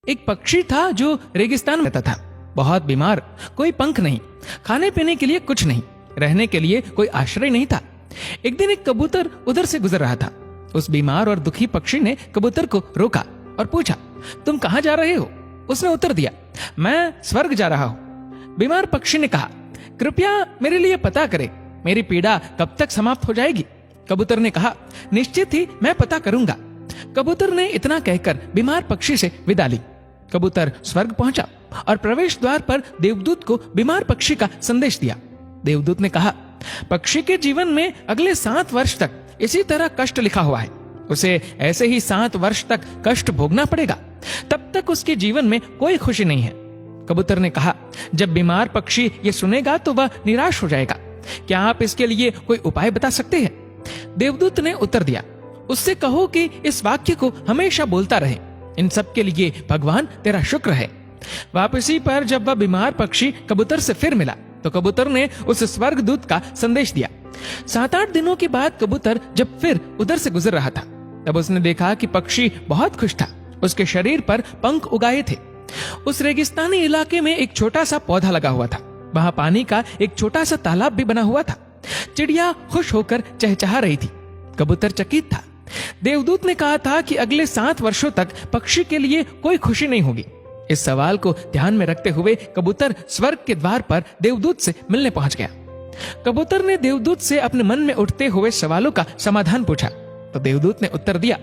एक पक्षी था जो रेगिस्तान में रहता था, बहुत बीमार, कोई पंख नहीं, खाने पीने के लिए कुछ नहीं, रहने के लिए कोई आश्रय नहीं था। एक दिन एक कबूतर उधर से गुजर रहा था। उस बीमार और दुखी पक्षी ने कबूतर को रोका और पूछा, तुम कहाँ जा रहे हो? उसने उत्तर दिया, मैं स्वर्ग जा रहा हूं। बीमार पक्षी ने कहा, कृपया मेरे लिए पता करें, मेरी पीड़ा कब तक समाप्त हो जाएगी? कबूतर ने कहा, निश्चित ही मैं पता करूंगा। कबूतर ने इतना कहकर बीमार पक्षी से विदा ली। कबूतर स्वर्ग पहुंचा और प्रवेश द्वार पर देवदूत को बीमार पक्षी का संदेश दिया। देवदूत ने कहा, पक्षी के जीवन में अगले 7 वर्ष तक इसी तरह कष्ट लिखा हुआ है, उसे ऐसे ही 7 वर्ष तक कष्ट भोगना पड़ेगा, तब तक उसके जीवन में कोई खुशी नहीं है। कबूतर ने कहा, जब बीमार पक्षी ये सुनेगा तो वह निराश हो जाएगा, क्या आप इसके लिए कोई उपाय बता सकते हैं? देवदूत ने उत्तर दिया, उससे कहो कि इस वाक्य को हमेशा बोलता रहे, इन सब के लिए भगवान तेरा शुक्र है। वापसी पर जब वह बीमार पक्षी कबूतर से फिर मिला तो कबूतर ने उस स्वर्गदूत का संदेश दिया। 7-8 दिनों के बाद कबूतर जब फिर उधर से गुजर रहा था, तब उसने देखा कि पक्षी बहुत खुश था, उसके शरीर पर पंख उगाए थे। उस रेगिस्तानी इलाके में एक छोटा सा पौधा लगा हुआ था, वहां पानी का एक छोटा सा तालाब भी बना हुआ था। चिड़िया खुश होकर चहचहा रही थी, कबूतर चकित था। देवदूत ने कहा था कि अगले 7 वर्षों तक पक्षी के लिए कोई खुशी नहीं होगी। इस सवाल को ध्यान में रखते हुए कबूतर स्वर्ग के द्वार पर देवदूत से मिलने पहुंच गया। कबूतर ने देवदूत से अपने मन में उठते हुए सवालों का समाधान पूछा तो देवदूत ने उत्तर दिया,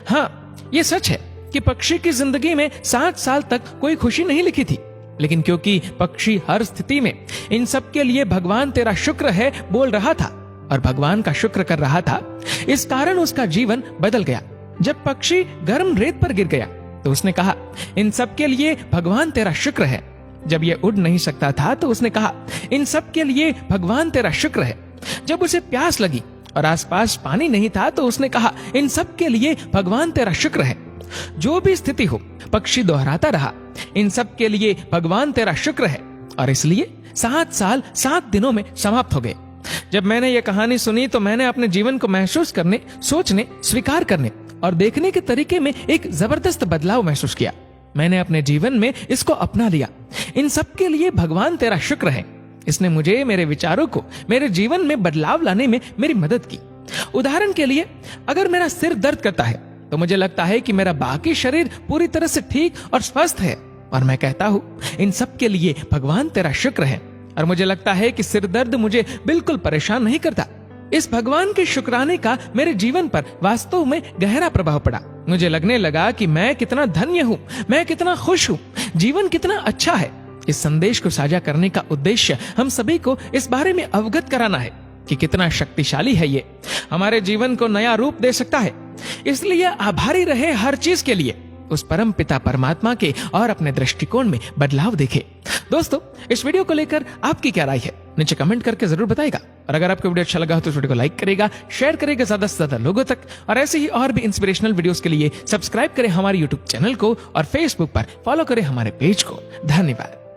हाँ, ये सच है कि पक्षी की जिंदगी में 7 साल तक कोई खुशी नहीं लिखी थी, लेकिन क्योंकि पक्षी हर स्थिति में इन सब के लिए भगवान तेरा शुक्र है बोल रहा था और भगवान का शुक्र कर रहा था, इस कारण उसका जीवन बदल गया। जब पक्षी गर्म रेत पर गिर गया तो उसने कहा, इन सब के लिए भगवान तेरा शुक्र है। जब ये उड़ नहीं सकता था तो उसने कहा, इन सब के लिए भगवान तेरा शुक्र है। जब उसे प्यास लगी और आसपास पानी नहीं था तो उसने कहा, इन सब के लिए भगवान तेरा शुक्र है। जो भी स्थिति हो, पक्षी दोहराता रहा, इन सब के लिए भगवान तेरा शुक्र है, और इसलिए 7 साल 7 दिनों में समाप्त हो गए। जब मैंने ये कहानी सुनी तो मैंने अपने जीवन को महसूस करने, सोचने, स्वीकार करने और देखने के तरीके में एक जबरदस्त बदलाव महसूस किया। मैंने अपने जीवन में इसको अपना लिया। इन सब के लिए भगवान तेरा शुक्र है। इसने मुझे, मेरे विचारों को, मेरे जीवन में बदलाव लाने में मेरी मदद की। उदाहरण के लिए, अगर मेरा सिर दर्द करता है तो मुझे लगता है कि मेरा बाकी शरीर पूरी तरह से ठीक और स्वस्थ है, और मैं कहता हूँ, इन सब के लिए भगवान तेरा शुक्र है। और मुझे लगता है कि सिर दर्द मुझे बिल्कुल परेशान नहीं करता। इस भगवान के शुक्राने का मेरे जीवन पर वास्तव में गहरा प्रभाव पड़ा। मुझे लगने लगा कि मैं कितना धन्य हूँ, मैं कितना खुश हूँ, जीवन कितना अच्छा है। इस संदेश को साझा करने का उद्देश्य हम सभी को इस बारे में अवगत कराना है कि कितना शक्तिशाली है ये, हमारे जीवन को नया रूप दे सकता है। इसलिए आभारी रहे हर चीज के लिए, उस परम पिता परमात्मा के, और अपने दृष्टिकोण में बदलाव देखे। दोस्तों, इस वीडियो को लेकर आपकी क्या राय है, नीचे कमेंट करके जरूर बताएगा। और अगर आपको वीडियो अच्छा लगा हो तो वीडियो को लाइक करेगा, शेयर करेगा ज्यादा से ज्यादा लोगों तक, और ऐसे ही और भी इंस्पिरेशनल वीडियोस के लिए सब्सक्राइब करें हमारे यूट्यूब चैनल को और फेसबुक पर फॉलो करें हमारे पेज को। धन्यवाद।